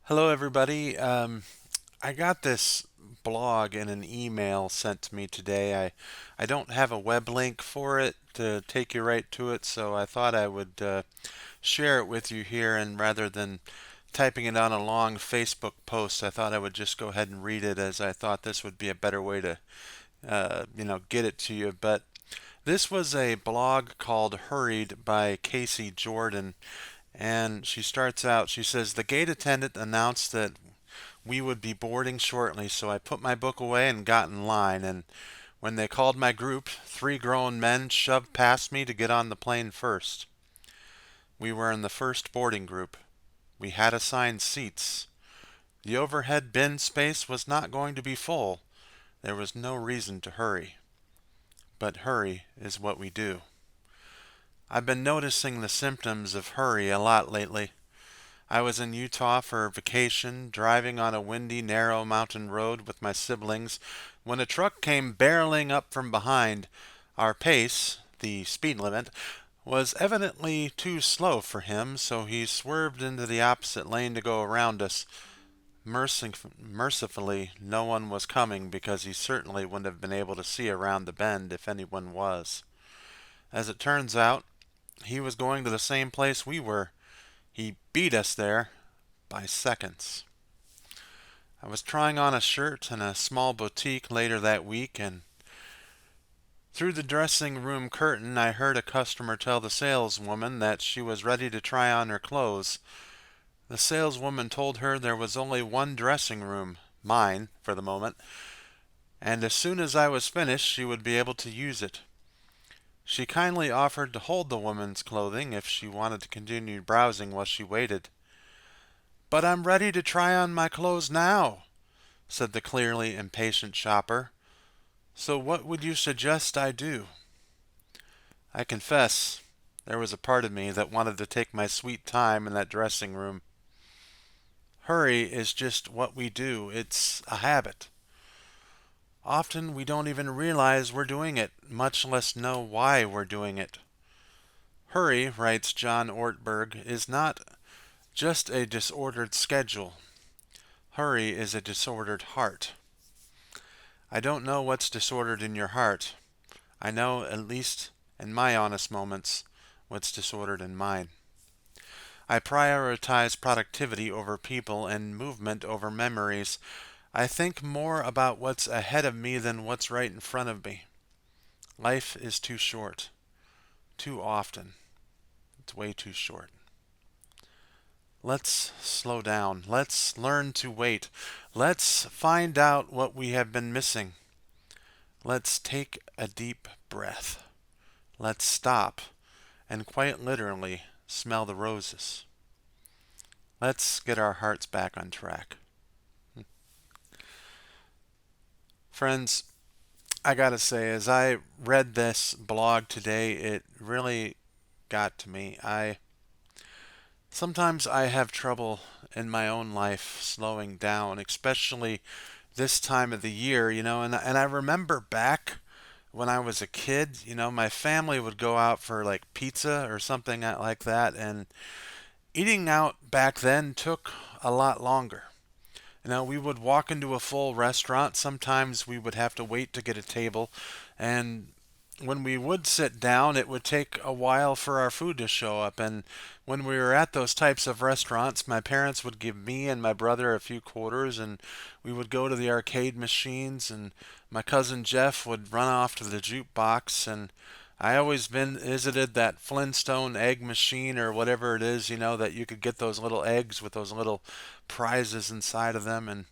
Hello, everybody. I got this blog in an email sent to me today. I don't have a web link for it to take you right to it, so I thought I would share it with you here. And rather than typing it on a long Facebook post, I thought I would just go ahead and read it, as I thought this would be a better way to, get it to you. But this was a blog called Hurried by Casey Jordan. And she starts out, she says, the gate attendant announced that we would be boarding shortly, so I put my book away and got in line. And when they called my group, three grown men shoved past me to get on the plane first. We were in the first boarding group. We had assigned seats. The overhead bin space was not going to be full. There was no reason to hurry. But hurry is what we do. I've been noticing the symptoms of hurry a lot lately. I was in Utah for vacation, driving on a windy, narrow mountain road with my siblings, when a truck came barreling up from behind. Our pace, the speed limit, was evidently too slow for him, so he swerved into the opposite lane to go around us. Mercifully, no one was coming because he certainly wouldn't have been able to see around the bend if anyone was. As it turns out, he was going to the same place we were. He beat us there by seconds. I was trying on a shirt in a small boutique later that week, and through the dressing room curtain I heard a customer tell the saleswoman that she was ready to try on her clothes. The saleswoman told her there was only one dressing room, mine, for the moment, and as soon as I was finished she would be able to use it. She kindly offered to hold the woman's clothing if she wanted to continue browsing while she waited. "But I'm ready to try on my clothes now," said the clearly impatient shopper. "So what would you suggest I do?" I confess, there was a part of me that wanted to take my sweet time in that dressing room. Hurry is just what we do. It's a habit. Often we don't even realize we're doing it, much less know why we're doing it. Hurry, writes John Ortberg, is not just a disordered schedule. Hurry is a disordered heart. I don't know what's disordered in your heart. I know, at least in my honest moments, what's disordered in mine. I prioritize productivity over people and movement over memories. I think more about what's ahead of me than what's right in front of me. Life is too short. Too often. It's way too short. Let's slow down. Let's learn to wait. Let's find out what we have been missing. Let's take a deep breath. Let's stop and quite literally smell the roses. Let's get our hearts back on track. Friends, I gotta say, as I read this blog today, it really got to me. Sometimes I have trouble in my own life slowing down, especially this time of the year, and I remember back when I was a kid, my family would go out for like pizza or something like that, and eating out back then took a lot longer. We would walk into a full restaurant. Sometimes we would have to wait to get a table, and when we would sit down, it would take a while for our food to show up. And when we were at those types of restaurants, my parents would give me and my brother a few quarters, and we would go to the arcade machines, and my cousin Jeff would run off to the jukebox, and I always been visited that Flintstone egg machine or whatever it is, that you could get those little eggs with those little prizes inside of them. And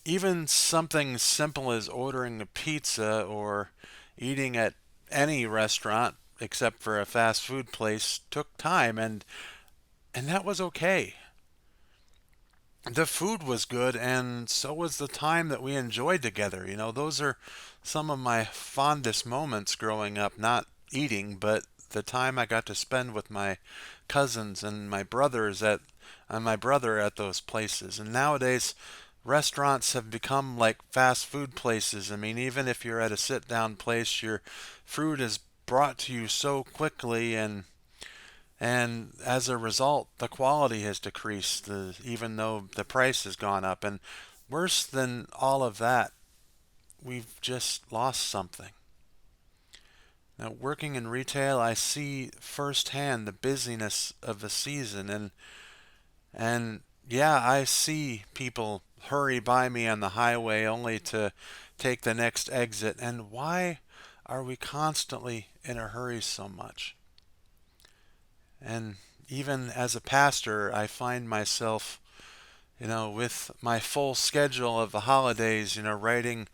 even something simple as ordering a pizza or eating at any restaurant except for a fast food place took time, and that was okay. The food was good, and so was the time that we enjoyed together. Those are some of my fondest moments growing up, not eating, but the time I got to spend with my cousins and my brothers at and my brother at those places. And nowadays restaurants have become like fast food places. I mean, even if you're at a sit down place, your food is brought to you so quickly, and And as a result, the quality has decreased, even though the price has gone up. And worse than all of that, we've just lost something. Now, working in retail, I see firsthand the busyness of the season, and yeah, I see people hurry by me on the highway only to take the next exit. And why are we constantly in a hurry so much? And even as a pastor, I find myself, with my full schedule of the holidays, writing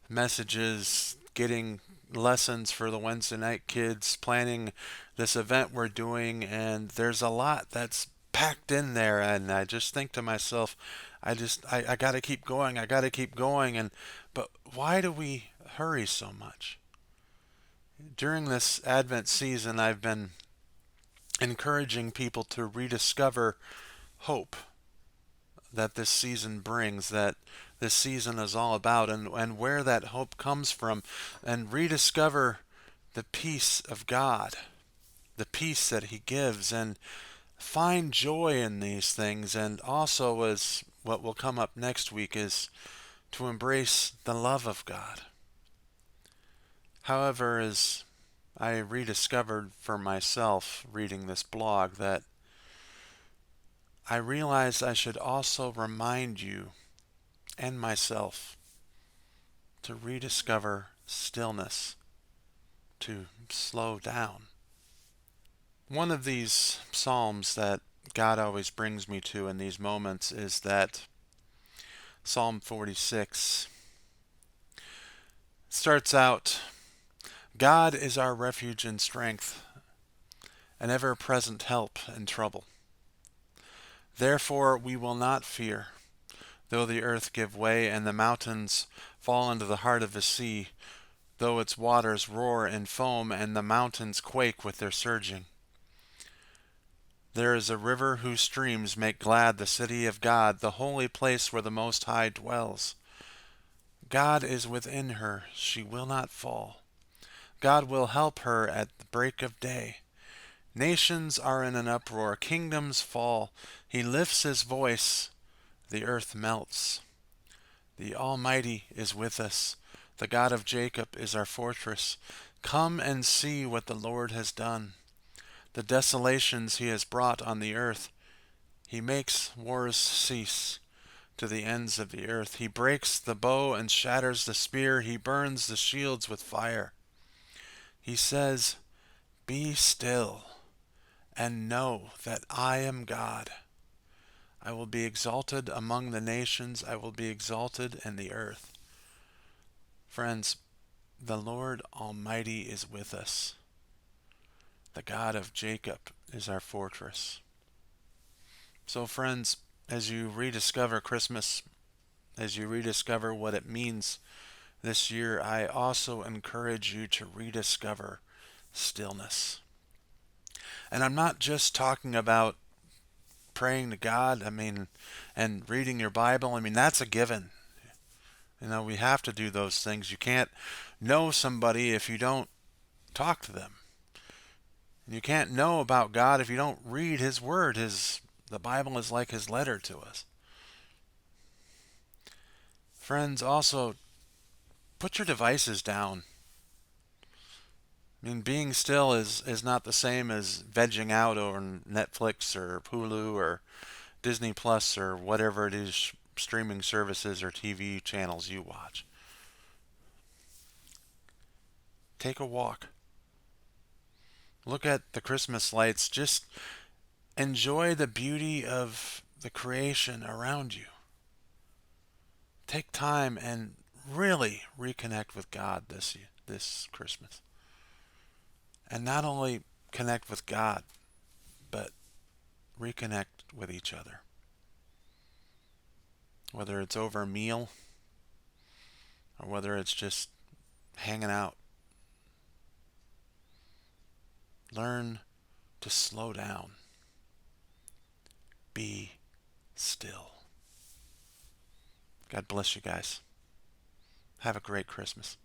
messages, getting lessons for the Wednesday night kids, planning this event we're doing, and there's a lot that's packed in there. And I just think to myself, I got to keep going. I got to keep going. But why do we hurry so much? During this Advent season, I've been encouraging people to rediscover hope that this season brings, that this season is all about, and where that hope comes from, and rediscover the peace of God, the peace that He gives, and find joy in these things. And also, as what will come up next week, is to embrace the love of God. However, as I rediscovered for myself reading this blog, that I realized I should also remind you and myself to rediscover stillness, to slow down. One of these psalms that God always brings me to in these moments is that Psalm 46. It starts out, God is our refuge and strength, an ever-present help in trouble. Therefore we will not fear, though the earth give way and the mountains fall into the heart of the sea, though its waters roar and foam and the mountains quake with their surging. There is a river whose streams make glad the city of God, the holy place where the Most High dwells. God is within her, she will not fall. God will help her at the break of day. Nations are in an uproar, kingdoms fall. He lifts his voice, the earth melts. The Almighty is with us. The God of Jacob is our fortress. Come and see what the Lord has done, the desolations he has brought on the earth. He makes wars cease to the ends of the earth. He breaks the bow and shatters the spear. He burns the shields with fire. He says, "Be still and know that I am God. I will be exalted among the nations. I will be exalted in the earth." Friends, the Lord Almighty is with us. The God of Jacob is our fortress. So, friends, as you rediscover Christmas, as you rediscover what it means this year, I also encourage you to rediscover stillness. And I'm not just talking about praying to God, and reading your Bible. That's a given. We have to do those things. You can't know somebody if you don't talk to them. You can't know about God if you don't read His Word. The Bible is like His letter to us. Friends, also put your devices down. Being still is not the same as vegging out over Netflix or Hulu or Disney Plus or whatever it is, streaming services or TV channels you watch. Take a walk. Look at the Christmas lights. Just enjoy the beauty of the creation around you. Take time and really reconnect with God this Christmas. And not only connect with God, but reconnect with each other. Whether it's over a meal or whether it's just hanging out. Learn to slow down. Be still. God bless you guys. Have a great Christmas.